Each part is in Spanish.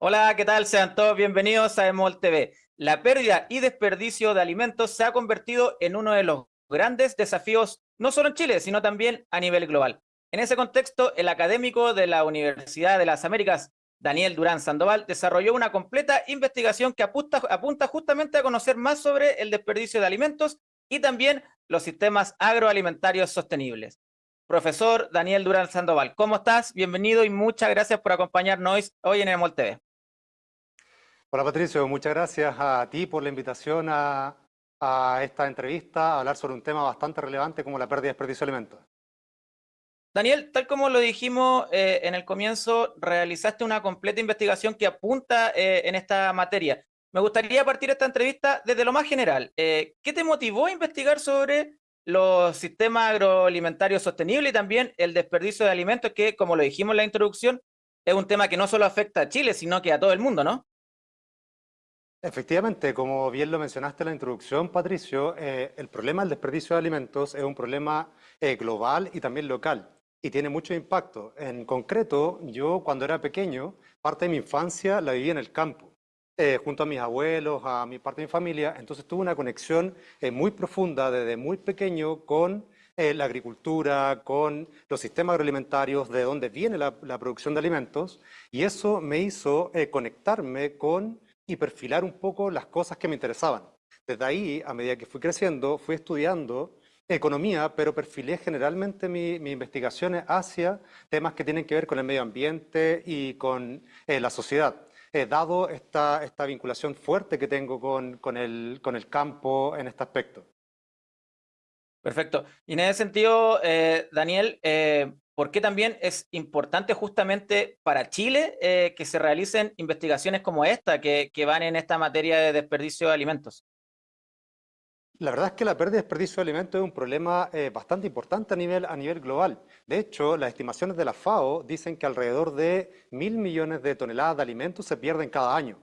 Hola, ¿qué tal? Sean todos bienvenidos a EMOL TV. La pérdida y desperdicio de alimentos se ha convertido en uno de los grandes desafíos, no solo en Chile, sino también a nivel global. En ese contexto, el académico de la Universidad de las Américas, Daniel Durán Sandoval, desarrolló una completa investigación que apunta justamente a conocer más sobre el desperdicio de alimentos y también los sistemas agroalimentarios sostenibles. Profesor Daniel Durán Sandoval, ¿cómo estás? Bienvenido y muchas gracias por acompañarnos hoy en EMOL TV. Hola Patricio, muchas gracias a ti por la invitación a esta entrevista, a hablar sobre un tema bastante relevante como la pérdida y desperdicio de alimentos. Daniel, tal como lo dijimos en el comienzo, realizaste una completa investigación que apunta en esta materia. Me gustaría partir esta entrevista desde lo más general. ¿Qué te motivó a investigar sobre los sistemas agroalimentarios sostenibles y también el desperdicio de alimentos, que, como lo dijimos en la introducción, es un tema que no solo afecta a Chile, sino que a todo el mundo, ¿no? Efectivamente, como bien lo mencionaste en la introducción, Patricio, el problema del desperdicio de alimentos es un problema global y también local y tiene mucho impacto. En concreto, yo cuando era pequeño, parte de mi infancia la viví en el campo, junto a mis abuelos, a mi parte de mi familia, entonces tuve una conexión muy profunda desde muy pequeño con la agricultura, con los sistemas agroalimentarios, de dónde viene la producción de alimentos, y eso me hizo conectarme con y perfilar un poco las cosas que me interesaban. Desde ahí, a medida que fui creciendo, fui estudiando economía, pero perfilé generalmente mis investigaciones hacia temas que tienen que ver con el medio ambiente y con la sociedad. Dado esta vinculación fuerte que tengo con el campo en este aspecto. Perfecto. Y en ese sentido, Daniel, ¿por qué también es importante justamente para Chile que se realicen investigaciones como esta, que van en esta materia de desperdicio de alimentos? La verdad es que la pérdida y desperdicio de alimentos es un problema bastante importante a nivel global. De hecho, las estimaciones de la FAO dicen que alrededor de 1.000 millones de toneladas de alimentos se pierden cada año.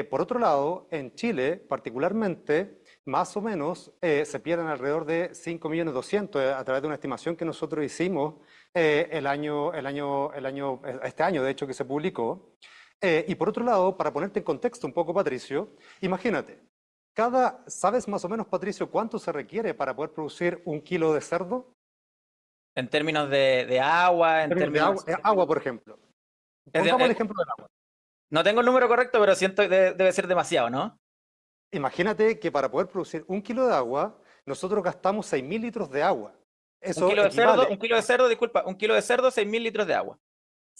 Por otro lado, en Chile particularmente, más o menos se pierden alrededor de 5.200.000 a través de una estimación que nosotros hicimos este año, de hecho, que se publicó. Y por otro lado, para ponerte en contexto un poco, Patricio, imagínate. ¿Sabes más o menos, Patricio, cuánto se requiere para poder producir 1 kilo de cerdo? En términos de agua, En en términos de términos... agua, por ejemplo. es de- Pongamos el eh, ejemplo del agua. no tengo el número correcto, pero siento que debe ser demasiado, ¿no? Imagínate que para poder producir 1 kilo de agua, nosotros gastamos 6.000 litros de agua. Eso equivale Un kilo de cerdo, disculpa, un kilo de cerdo, 6.000 litros de agua.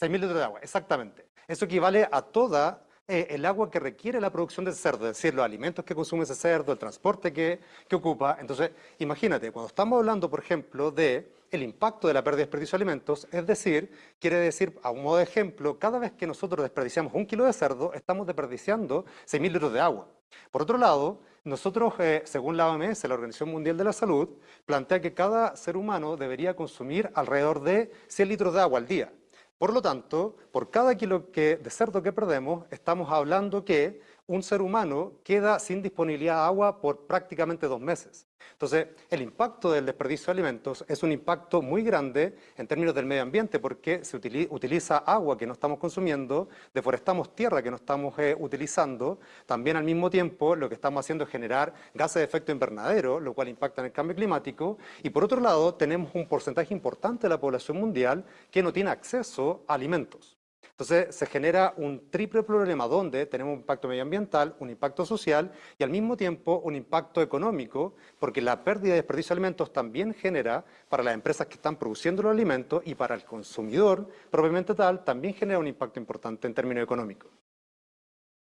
6.000 litros de agua, exactamente. Eso equivale a toda el agua que requiere la producción del cerdo, es decir, los alimentos que consume ese cerdo, el transporte que ocupa. Entonces, imagínate, cuando estamos hablando, por ejemplo, de el impacto de la pérdida y desperdicio de alimentos, es decir, quiere decir, a un modo de ejemplo, cada vez que nosotros desperdiciamos 1 kilo de cerdo, estamos desperdiciando 6.000 litros de agua. Por otro lado, nosotros, según la OMS, la Organización Mundial de la Salud, plantea que cada ser humano debería consumir alrededor de 100 litros de agua al día. Por lo tanto, por cada kilo de cerdo que perdemos, estamos hablando que un ser humano queda sin disponibilidad de agua por prácticamente 2 meses. Entonces, el impacto del desperdicio de alimentos es un impacto muy grande en términos del medio ambiente porque se utiliza agua que no estamos consumiendo, deforestamos tierra que no estamos utilizando, también al mismo tiempo lo que estamos haciendo es generar gases de efecto invernadero, lo cual impacta en el cambio climático, y por otro lado tenemos un porcentaje importante de la población mundial que no tiene acceso a alimentos. Entonces se genera un triple problema donde tenemos un impacto medioambiental, un impacto social y al mismo tiempo un impacto económico, porque la pérdida y desperdicio de alimentos también genera para las empresas que están produciendo los alimentos y para el consumidor propiamente tal, también genera un impacto importante en términos económicos.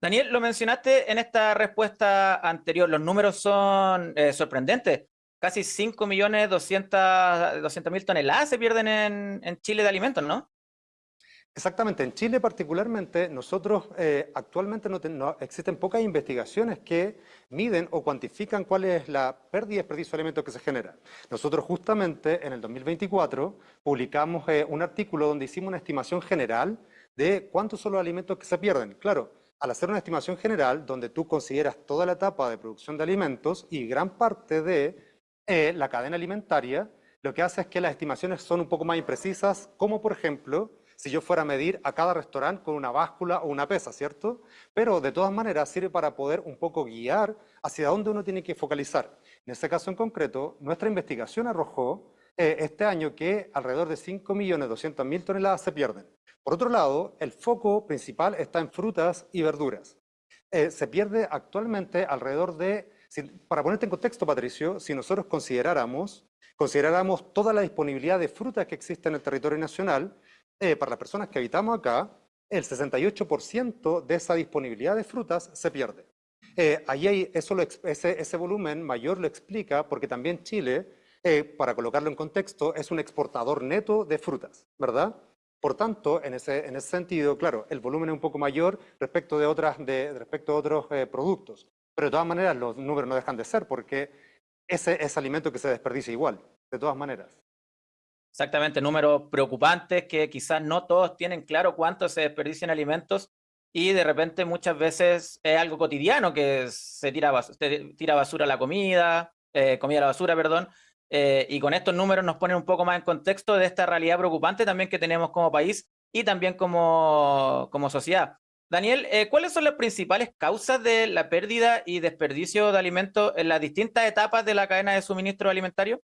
Daniel, lo mencionaste en esta respuesta anterior, los números son sorprendentes. Casi 5.200.000 toneladas se pierden en Chile de alimentos, ¿no? Exactamente, en Chile particularmente, nosotros actualmente no existen pocas investigaciones que miden o cuantifican cuál es la pérdida y desperdicio de alimentos que se genera. Nosotros justamente en el 2024 publicamos un artículo donde hicimos una estimación general de cuántos son los alimentos que se pierden. Claro, al hacer una estimación general donde tú consideras toda la etapa de producción de alimentos y gran parte de la cadena alimentaria, lo que hace es que las estimaciones son un poco más imprecisas, como por ejemplo si yo fuera a medir a cada restaurante con una báscula o una pesa, ¿cierto? Pero de todas maneras sirve para poder un poco guiar hacia dónde uno tiene que focalizar. En este caso en concreto, nuestra investigación arrojó este año que alrededor de 5.200.000 toneladas se pierden. Por otro lado, el foco principal está en frutas y verduras. Se pierde actualmente alrededor de, para ponerte en contexto, Patricio, si nosotros consideráramos toda la disponibilidad de frutas que existe en el territorio nacional, para las personas que habitamos acá, el 68% de esa disponibilidad de frutas se pierde. Ese volumen mayor lo explica porque también Chile, para colocarlo en contexto, es un exportador neto de frutas, ¿verdad? Por tanto, en ese sentido, claro, el volumen es un poco mayor respecto de otros productos, pero de todas maneras los números no dejan de ser porque ese es alimento que se desperdicia igual, de todas maneras. Exactamente, números preocupantes que quizás no todos tienen claro cuánto se desperdician alimentos y de repente muchas veces es algo cotidiano que se tira basura a la comida, comida a la basura, perdón, y con estos números nos ponen un poco más en contexto de esta realidad preocupante también que tenemos como país y también como sociedad. Daniel, ¿cuáles son las principales causas de la pérdida y desperdicio de alimentos en las distintas etapas de la cadena de suministro alimentario?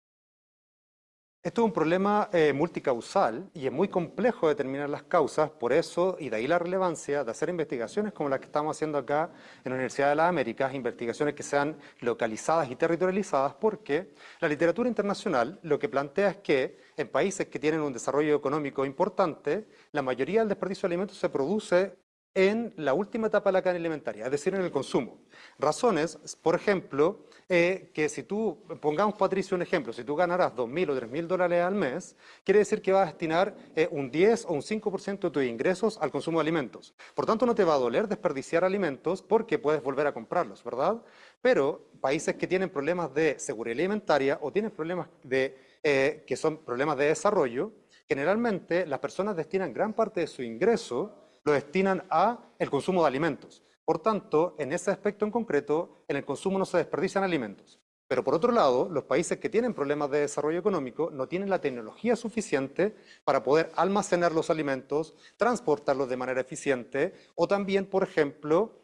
Esto es un problema multicausal y es muy complejo determinar las causas, por eso, y de ahí la relevancia de hacer investigaciones como las que estamos haciendo acá en la Universidad de las Américas, investigaciones que sean localizadas y territorializadas, porque la literatura internacional lo que plantea es que en países que tienen un desarrollo económico importante, la mayoría del desperdicio de alimentos se produce en la última etapa de la cadena alimentaria, es decir, en el consumo. Razones, por ejemplo, que si tú, pongamos Patricio un ejemplo, si tú ganaras 2.000 o 3.000 dólares al mes, quiere decir que vas a destinar un 10 o un 5% de tus ingresos al consumo de alimentos. Por tanto, no te va a doler desperdiciar alimentos porque puedes volver a comprarlos, ¿verdad? Pero países que tienen problemas de seguridad alimentaria o tienen problemas que son problemas de desarrollo, generalmente las personas destinan gran parte de su ingreso lo destinan a el consumo de alimentos. Por tanto, en ese aspecto en concreto, en el consumo no se desperdician alimentos. Pero por otro lado, los países que tienen problemas de desarrollo económico no tienen la tecnología suficiente para poder almacenar los alimentos, transportarlos de manera eficiente o también, por ejemplo,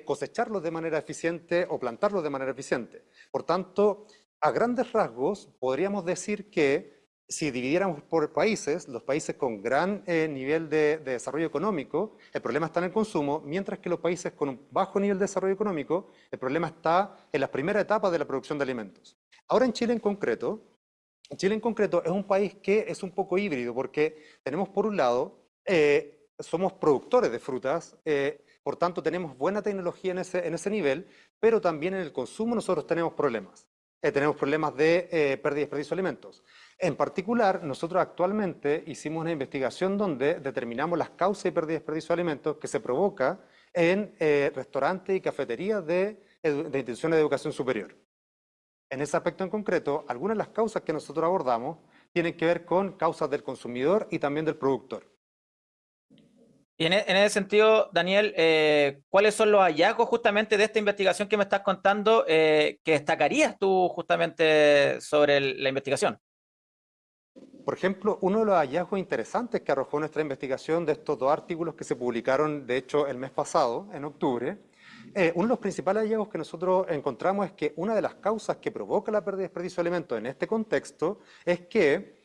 cosecharlos de manera eficiente o plantarlos de manera eficiente. Por tanto, a grandes rasgos, podríamos decir que si dividiéramos por países, los países con gran nivel de desarrollo económico, el problema está en el consumo, mientras que los países con un bajo nivel de desarrollo económico, el problema está en las primeras etapas de la producción de alimentos. Ahora en Chile en concreto es un país que es un poco híbrido, porque tenemos por un lado, somos productores de frutas, por tanto tenemos buena tecnología en ese nivel, pero también en el consumo nosotros tenemos problemas. Tenemos problemas de pérdida y desperdicio de alimentos. En particular, nosotros actualmente hicimos una investigación donde determinamos las causas de pérdida y desperdicio de alimentos que se provoca en restaurantes y cafeterías de instituciones de educación superior. En ese aspecto en concreto, algunas de las causas que nosotros abordamos tienen que ver con causas del consumidor y también del productor. Y en ese sentido, Daniel, ¿cuáles son los hallazgos justamente de esta investigación que me estás contando que destacarías tú justamente sobre la investigación? Por ejemplo, uno de los hallazgos interesantes que arrojó nuestra investigación de estos dos artículos que se publicaron, de hecho, el mes pasado, en octubre, uno de los principales hallazgos que nosotros encontramos es que una de las causas que provoca la pérdida y desperdicio de alimentos en este contexto es que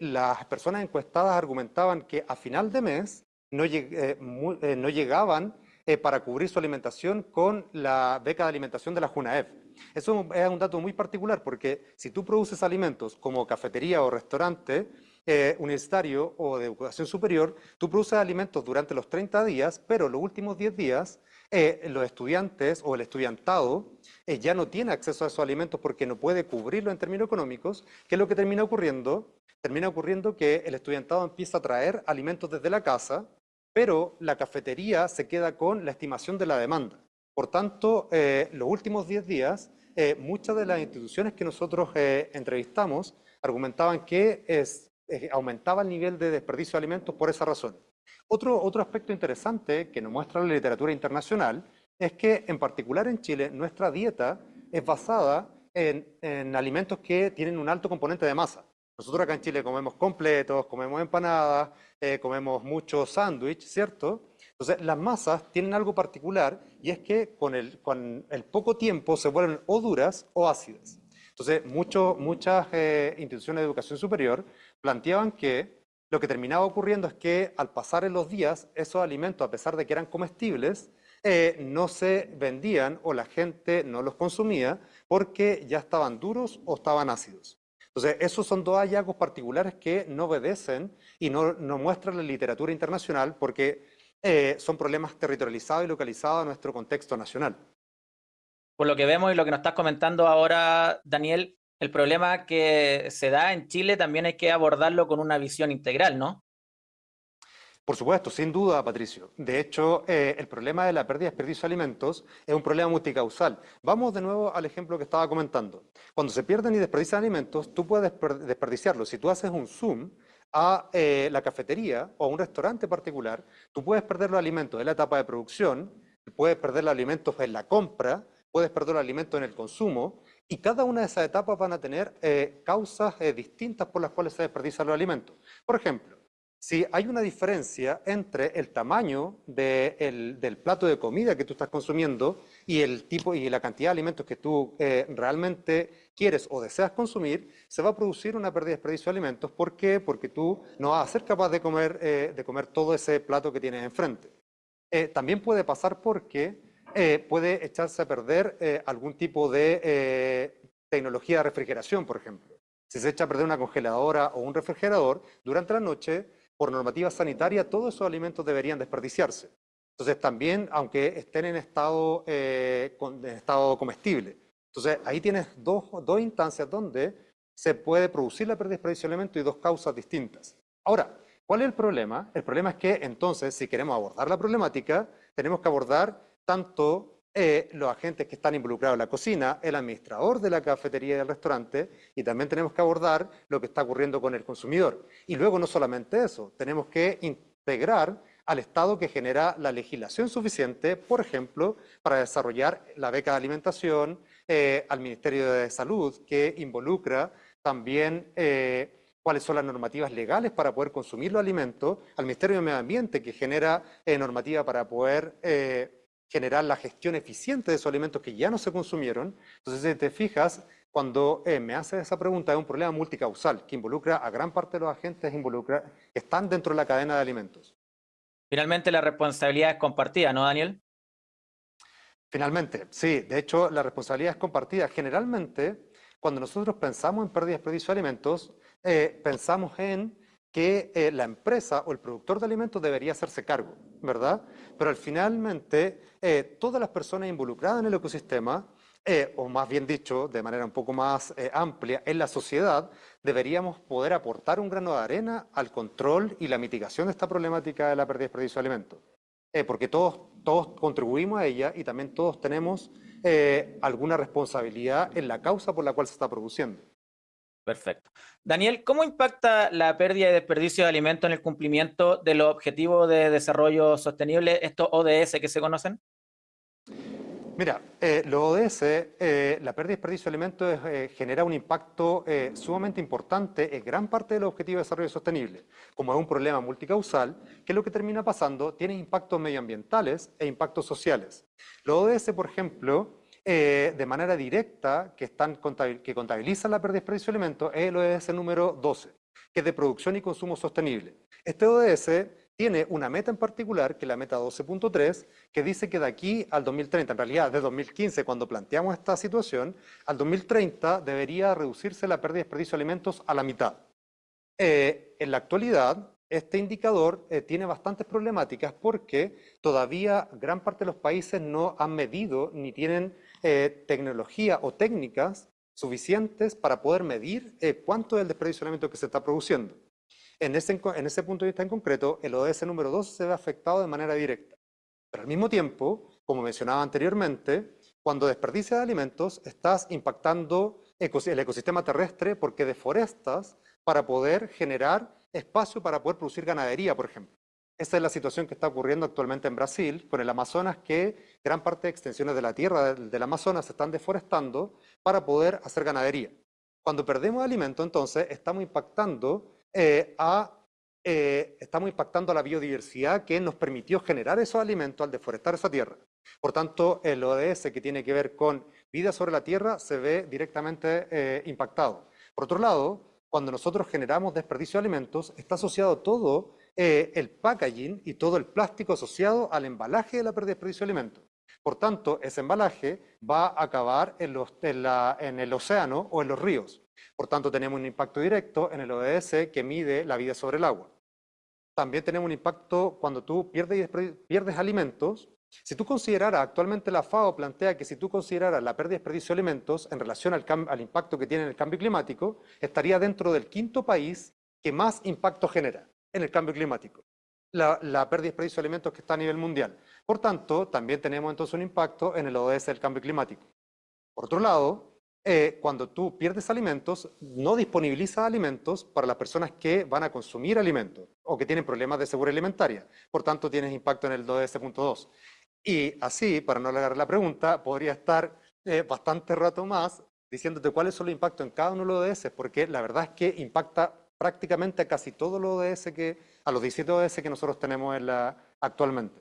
las personas encuestadas argumentaban que a final de mes no llegaban para cubrir su alimentación con la beca de alimentación de la Junaep. Eso es un dato muy particular porque si tú produces alimentos como cafetería o restaurante universitario o de educación superior, tú produces alimentos durante los 30 días, pero los últimos 10 días los estudiantes o el estudiantado ya no tiene acceso a esos alimentos porque no puede cubrirlo en términos económicos. ¿Qué es lo que termina ocurriendo? Termina ocurriendo que el estudiantado empieza a traer alimentos desde la casa, pero la cafetería se queda con la estimación de la demanda. Por tanto, los últimos 10 días, muchas de las instituciones que nosotros entrevistamos argumentaban que aumentaba el nivel de desperdicio de alimentos por esa razón. Otro aspecto interesante que nos muestra la literatura internacional es que, en particular en Chile, nuestra dieta es basada en alimentos que tienen un alto componente de masa. Nosotros acá en Chile comemos completos, comemos empanadas, comemos mucho sándwich, ¿cierto? Entonces, las masas tienen algo particular y es que con el poco tiempo se vuelven o duras o ácidas. Entonces, muchas instituciones de educación superior planteaban que lo que terminaba ocurriendo es que al pasar en los días, esos alimentos, a pesar de que eran comestibles, no se vendían o la gente no los consumía porque ya estaban duros o estaban ácidos. Entonces, esos son dos hallazgos particulares que no obedecen y no muestran la literatura internacional porque son problemas territorializados y localizados a nuestro contexto nacional. Por lo que vemos y lo que nos estás comentando ahora, Daniel, el problema que se da en Chile también hay que abordarlo con una visión integral, ¿no? Por supuesto, sin duda, Patricio. De hecho, el problema de la pérdida y desperdicio de alimentos es un problema multicausal. Vamos de nuevo al ejemplo que estaba comentando. Cuando se pierden y desperdician alimentos, tú puedes desperdiciarlos. Si tú haces un zoom a la cafetería o a un restaurante particular, tú puedes perder los alimentos en la etapa de producción, puedes perder los alimentos en la compra, puedes perder los alimentos en el consumo, y cada una de esas etapas van a tener causas distintas por las cuales se desperdician los alimentos. Por ejemplo, si hay una diferencia entre el tamaño del plato de comida que tú estás consumiendo y el tipo y la cantidad de alimentos que tú realmente quieres o deseas consumir, se va a producir una pérdida de desperdicio de alimentos. ¿Por qué? Porque tú no vas a ser capaz de comer todo ese plato que tienes enfrente. También puede pasar porque puede echarse a perder algún tipo de tecnología de refrigeración, por ejemplo. Si se echa a perder una congeladora o un refrigerador, durante la noche, por normativa sanitaria, todos esos alimentos deberían desperdiciarse. Entonces también, aunque estén en estado comestible. Entonces ahí tienes dos instancias donde se puede producir la pérdida de desperdicio de alimentos y dos causas distintas. Ahora, ¿cuál es el problema? El problema es que entonces, si queremos abordar la problemática, tenemos que abordar tanto los agentes que están involucrados en la cocina, el administrador de la cafetería y del restaurante, y también tenemos que abordar lo que está ocurriendo con el consumidor. Y luego no solamente eso, tenemos que integrar al Estado que genera la legislación suficiente, por ejemplo, para desarrollar la beca de alimentación, al Ministerio de Salud, que involucra también cuáles son las normativas legales para poder consumir los alimentos, al Ministerio de Medio Ambiente, que genera normativa para poder generar la gestión eficiente de esos alimentos que ya no se consumieron. Entonces, si te fijas, cuando me haces esa pregunta, es un problema multicausal que involucra a gran parte de los agentes que están dentro de la cadena de alimentos. Finalmente la responsabilidad es compartida, ¿no, Daniel? Finalmente, sí, de hecho la responsabilidad es compartida. Generalmente, cuando nosotros pensamos en pérdida y desperdicio de alimentos, pensamos en que la empresa o el productor de alimentos debería hacerse cargo, ¿verdad? Pero finalmente, todas las personas involucradas en el ecosistema, o más bien dicho, de manera un poco más amplia, en la sociedad, deberíamos poder aportar un grano de arena al control y la mitigación de esta problemática de la pérdida y desperdicio de alimentos. Porque todos contribuimos a ella y también todos tenemos alguna responsabilidad en la causa por la cual se está produciendo. Perfecto. Daniel, ¿cómo impacta la pérdida y desperdicio de alimentos en el cumplimiento de los Objetivos de Desarrollo Sostenible, estos ODS que se conocen? Mira, los ODS, la pérdida y desperdicio de alimentos genera un impacto sumamente importante en gran parte de los objetivos de desarrollo sostenible. Como es un problema multicausal, que lo que termina pasando tiene impactos medioambientales e impactos sociales. Los ODS, por ejemplo, de manera directa, que contabilizan la pérdida y desperdicio de alimentos, es el ODS número 12, que es de producción y consumo sostenible. Este ODS tiene una meta en particular, que es la meta 12.3, que dice que de aquí al 2030, en realidad de 2015, cuando planteamos esta situación, al 2030 debería reducirse la pérdida y desperdicio de alimentos a la mitad. En la actualidad, este indicador tiene bastantes problemáticas porque todavía gran parte de los países no han medido ni tienen tecnología o técnicas suficientes para poder medir cuánto es el desperdicio de alimentos que se está produciendo. En ese punto de vista en concreto, el ODS número 2 se ve afectado de manera directa. Pero al mismo tiempo, como mencionaba anteriormente, cuando desperdicias alimentos, estás impactando el ecosistema terrestre porque deforestas para poder generar espacio para poder producir ganadería, por ejemplo. Esa es la situación que está ocurriendo actualmente en Brasil, con el Amazonas, que gran parte de extensiones de la tierra del Amazonas se están deforestando para poder hacer ganadería. Cuando perdemos alimento, entonces estamos impactando a la biodiversidad que nos permitió generar esos alimentos al deforestar esa tierra. Por tanto, el ODS que tiene que ver con vida sobre la tierra se ve directamente impactado. Por otro lado, cuando nosotros generamos desperdicio de alimentos, está asociado todo el packaging y todo el plástico asociado al embalaje de la pérdida de desperdicio de alimentos. Por tanto, ese embalaje va a acabar en el océano o en los ríos. Por tanto, tenemos un impacto directo en el ODS que mide la vida sobre el agua. También tenemos un impacto cuando tú pierdes alimentos. Si tú consideraras, actualmente la FAO plantea que si tú consideraras la pérdida y desperdicio de alimentos en relación al impacto que tiene en el cambio climático, estaría dentro del quinto país que más impacto genera en el cambio climático. La pérdida y desperdicio de alimentos que está a nivel mundial. Por tanto, también tenemos entonces un impacto en el ODS del cambio climático. Por otro lado, cuando tú pierdes alimentos, no disponibilizas alimentos para las personas que van a consumir alimentos o que tienen problemas de seguridad alimentaria. Por tanto, tienes impacto en el ODS.2. Y así, para no alargar la pregunta, podría estar bastante rato más diciéndote cuáles son los impactos en cada uno de los ODS, porque la verdad es que impacta prácticamente a casi todos los ODS a los 17 ODS que nosotros tenemos actualmente.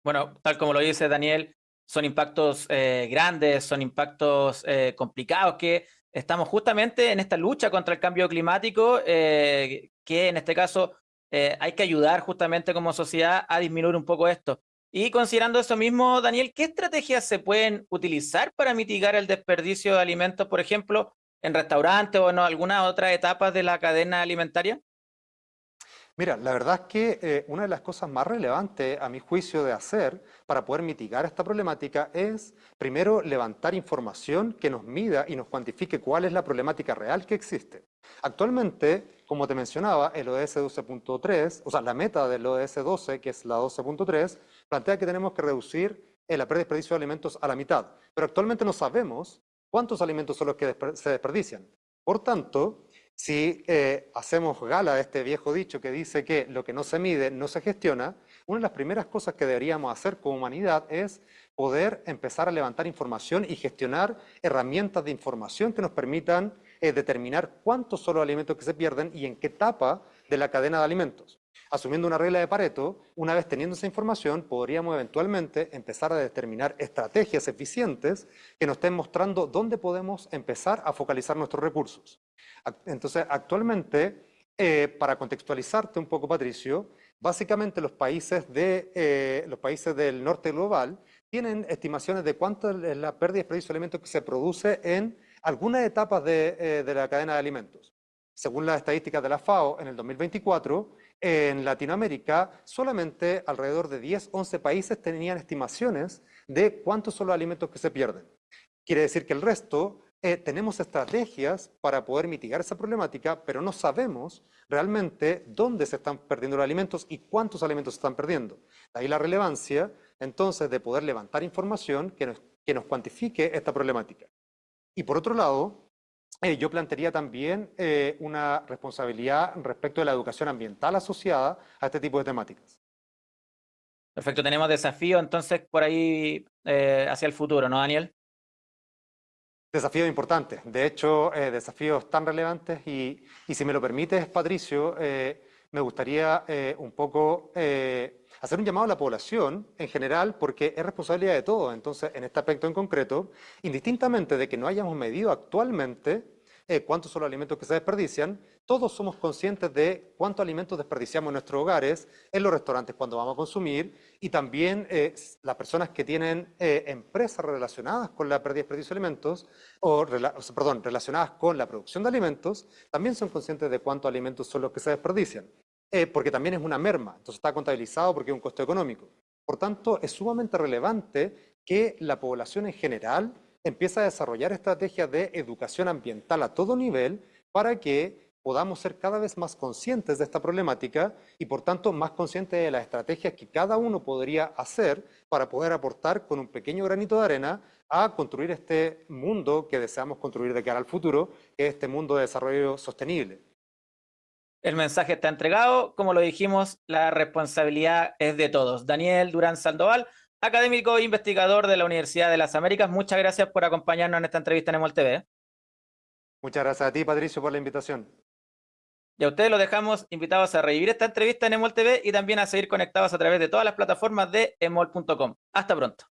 Bueno, tal como lo dice Daniel, son impactos grandes, son impactos complicados que estamos justamente en esta lucha contra el cambio climático, que en este caso hay que ayudar justamente como sociedad a disminuir un poco esto. Y considerando eso mismo, Daniel, ¿qué estrategias se pueden utilizar para mitigar el desperdicio de alimentos, por ejemplo, en restaurantes o en alguna otra etapa de la cadena alimentaria? Mira, la verdad es que una de las cosas más relevantes, a mi juicio, de hacer para poder mitigar esta problemática es, primero, levantar información que nos mida y nos cuantifique cuál es la problemática real que existe. Actualmente, como te mencionaba, el ODS 12.3, o sea, la meta del ODS 12, que es la 12.3, plantea que tenemos que reducir la pérdida y desperdicio de alimentos a la mitad. Pero actualmente no sabemos cuántos alimentos son los que se desperdician. Por tanto, si hacemos gala de este viejo dicho que dice que lo que no se mide no se gestiona, una de las primeras cosas que deberíamos hacer como humanidad es poder empezar a levantar información y gestionar herramientas de información que nos permitan determinar cuántos son los alimentos que se pierden y en qué etapa de la cadena de alimentos. Asumiendo una regla de Pareto, una vez teniendo esa información, podríamos eventualmente empezar a determinar estrategias eficientes que nos estén mostrando dónde podemos empezar a focalizar nuestros recursos. Entonces, actualmente, para contextualizarte un poco, Patricio, básicamente los países del norte global tienen estimaciones de cuánto es la pérdida y desperdicio de alimentos que se produce en algunas etapas de la cadena de alimentos. Según las estadísticas de la FAO, en el 2024, en Latinoamérica, solamente alrededor de 10-11 países tenían estimaciones de cuántos son los alimentos que se pierden. Quiere decir que el resto tenemos estrategias para poder mitigar esa problemática, pero no sabemos realmente dónde se están perdiendo los alimentos y cuántos alimentos se están perdiendo. De ahí la relevancia, entonces, de poder levantar información que nos cuantifique esta problemática. Y por otro lado, yo plantearía también una responsabilidad respecto de la educación ambiental asociada a este tipo de temáticas. Perfecto, tenemos desafíos entonces por ahí hacia el futuro, ¿no, Daniel? Desafíos importantes, de hecho, desafíos tan relevantes y si me lo permites, Patricio, me gustaría un poco hacer un llamado a la población en general porque es responsabilidad de todos. Entonces, en este aspecto en concreto, indistintamente de que no hayamos medido actualmente cuántos son los alimentos que se desperdician, todos somos conscientes de cuántos alimentos desperdiciamos en nuestros hogares, en los restaurantes cuando vamos a consumir y también las personas que tienen empresas relacionadas con la pérdida y desperdicio de alimentos, relacionadas con la producción de alimentos, también son conscientes de cuántos alimentos son los que se desperdician, porque también es una merma, entonces está contabilizado porque es un costo económico. Por tanto, es sumamente relevante que la población en general empiece a desarrollar estrategias de educación ambiental a todo nivel para que podamos ser cada vez más conscientes de esta problemática y por tanto más conscientes de las estrategias que cada uno podría hacer para poder aportar con un pequeño granito de arena a construir este mundo que deseamos construir de cara al futuro, que es este mundo de desarrollo sostenible. El mensaje está entregado, como lo dijimos, la responsabilidad es de todos. Daniel Durán Sandoval, académico e investigador de la Universidad de las Américas, muchas gracias por acompañarnos en esta entrevista en EMOL TV. Muchas gracias a ti, Patricio, por la invitación. Y a ustedes los dejamos invitados a revivir esta entrevista en EMOL TV y también a seguir conectados a través de todas las plataformas de emol.com. Hasta pronto.